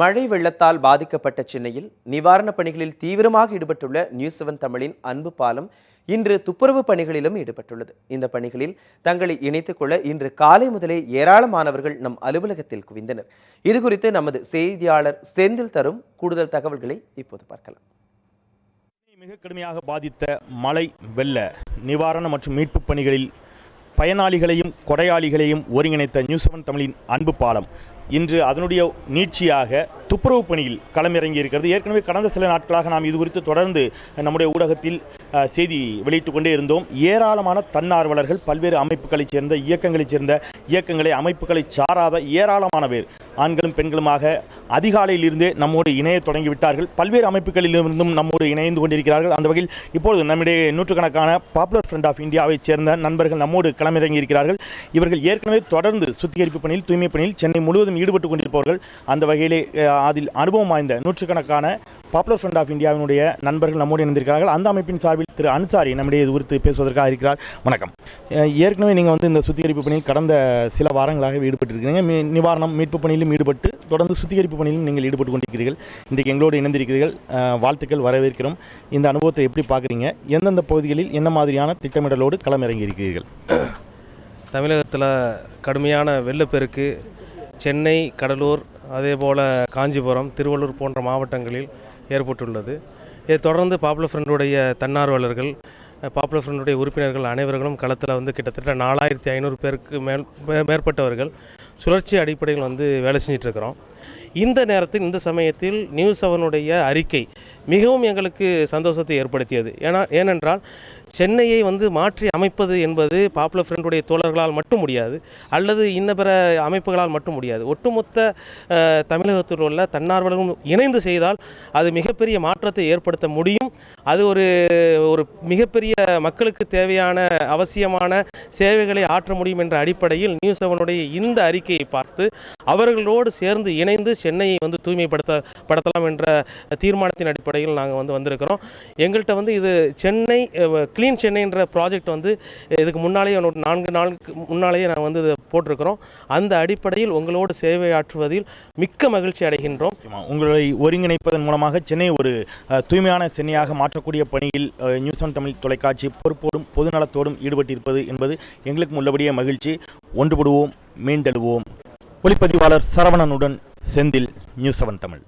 மழை வெள்ளத்தால் பாதிக்கப்பட்ட சென்னையில் நிவாரணப் பணிகளில் தீவிரமாக ஈடுபட்டுள்ள நியூஸ் 7 தமிழின் அன்பு பாலம் இன்று துப்புரவு பணிகளிலும் ஈடுபட்டுள்ளது. இந்த பணிகளில் தங்களை இணைத்துக் கொள்ள இன்று காலை முதலே ஏராளமானவர்கள் நம் அலுவலகத்தில் குவிந்தனர். இதுகுறித்து நமது செய்தியாளர் செந்தில் தரும் கூடுதல் தகவல்களை இப்போது பார்க்கலாம். மிக கடுமையாக பாதித்த மழை வெள்ள நிவாரண மற்றும் மீட்பு பணிகளில் பயனாளிகளையும் கொடையாளிகளையும் ஒருங்கிணைத்த நியூஸ் 7 தமிழின் அன்பு பாலம் இன்று அதனுடைய நீட்சியாக துப்புரவு பணியில் களமிறங்கி இருக்கிறது. ஏற்கனவே கடந்த சில நாட்களாக நாம் இது குறித்து தொடர்ந்து நம்முடைய ஊடகத்தில் செய்தி வெளியிட்டு கொண்டே இருந்தோம். ஏராளமான தன்னார்வலர்கள் பல்வேறு அமைப்புகளைச் சேர்ந்த இயக்கங்களை அமைப்புகளை சாராத ஏராளமான பேர் ஆண்களும் பெண்களுமாக அதிகாலையிலிருந்தே நம்மோடு இணைய தொடங்கிவிட்டார்கள். பல்வேறு அமைப்புகளிலிருந்தும் நம்மோடு இணைந்து கொண்டிருக்கிறார்கள். அந்த வகையில் இப்பொழுது நம்முடைய நூற்றுக்கணக்கான பாப்புலர் ஃப்ரண்ட் ஆஃப் இந்தியாவைச் சேர்ந்த நண்பர்கள் நம்மோடு களமிறங்கி இருக்கிறார்கள். இவர்கள் ஏற்கனவே தொடர்ந்து சுத்திகரிப்பு பணியில் தூய்மை பணியில் சென்னை முழுவதும் ஈடுபட்டு கொண்டிருப்பவர்கள். அந்த வகையிலே அதில் அனுபவம் வாய்ந்த நூற்றுக்கணக்கான பாப்புலர் ஃப்ரண்ட் ஆஃப் இந்தியாவினுடைய நண்பர்கள் நம்மோடு இணைந்திருக்கிறார்கள். அந்த அமைப்பின் சார்பில் திரு அன்சாரி நம்முடைய இது குறித்து பேசுவதற்காக இருக்கிறார். வணக்கம். ஏற்கனவே நீங்கள் இந்த சுத்திகரிப்பு பணியில் கடந்த சில வாரங்களாக ஈடுபட்டிருக்கிறீங்க. நிவாரணம் மீட்பு பணியிலும் ஈடுபட்டு தொடர்ந்து சுத்திகரிப்பு பணியிலும் நீங்கள் ஈடுபட்டு கொண்டிருக்கிறீர்கள். இன்றைக்கு எங்களோடு இணைந்திருக்கிறீர்கள். வாழ்த்துக்கள், வரவேற்கிறோம். இந்த அனுபவத்தை எப்படி பார்க்குறீங்க? எந்தெந்த பகுதிகளில் என்ன மாதிரியான திட்டமிடலோடு களமிறங்கி இருக்கிறீர்கள்? தமிழகத்தில் கடுமையான வெள்ளப்பெருக்கு சென்னை, கடலூர், அதேபோல் காஞ்சிபுரம், திருவள்ளூர் போன்ற மாவட்டங்களில் ஏற்பட்டுள்ளது. இதை தொடர்ந்து பாப்புலர் ஃப்ரண்டுடைய தன்னார்வலர்கள், பாப்புலர் ஃப்ரண்டுடைய உறுப்பினர்கள் அனைவர்களும் களத்தில் கிட்டத்தட்ட 4500 பேருக்கு மேற்பட்டவர்கள் சுழற்சி அடிப்படையில் வேலை செஞ்சிட்ருக்கிறோம். இந்த நேரத்தில் இந்த சமயத்தில் நியூஸ் 7 அறிக்கை மிகவும் எங்களுக்கு சந்தோஷத்தை ஏற்படுத்தியது. ஏனென்றால் சென்னையை மாற்றி அமைப்பது என்பது பாப்புலர் ஃப்ரண்டுடைய தோழர்களால் மட்டும் முடியாது, அல்லது இன்ன பிற அமைப்புகளால் மட்டும் முடியாது. ஒட்டுமொத்த தமிழகத்தில் உள்ள தன்னார்வலர்களும் இணைந்து செய்தால் அது மிகப்பெரிய மாற்றத்தை ஏற்படுத்த முடியும். அது ஒரு மிகப்பெரிய மக்களுக்கு தேவையான அவசியமான சேவைகளை ஆற்ற முடியும் என்ற அடிப்படையில் நியூஸ் 7 இந்த அறிக்கையை பார்த்து அவர்களோடு சேர்ந்து இணைந்து சென்னையை தூய்மைப்படுத்தலாம் என்ற தீர்மானத்தின் அடிப்படையில் நாங்கள் வந்திருக்கிறோம். எங்கள்கிட்ட இது சென்னை கிளீன் சென்னை என்ற ப்ராஜெக்ட் இதுக்கு முன்னாலேயே 4 நாளுக்கு முன்னாலேயே நாங்கள் இதை போட்டிருக்கிறோம். அந்த அடிப்படையில் உங்களோடு சேவை ஆற்றுவதில் மிக்க மகிழ்ச்சி அடைகின்றோம். உங்களை ஒருங்கிணைப்பதன் மூலமாக சென்னை ஒரு தூய்மையான சென்னையாக மாற்றக்கூடிய பணியில் நியூஸ் 7 தமிழ் தொலைக்காட்சி பொறுப்போடும் பொதுநலத்தோடும் ஈடுபட்டிருப்பது என்பது எங்களுக்கு உள்ளபடியே மகிழ்ச்சி. ஒன்றுபடுவோம், மீண்டெழுவோம். ஒளிப்பதிவாளர் சரவணனுடன் செந்தில், நியூஸ் 7 தமிழ்.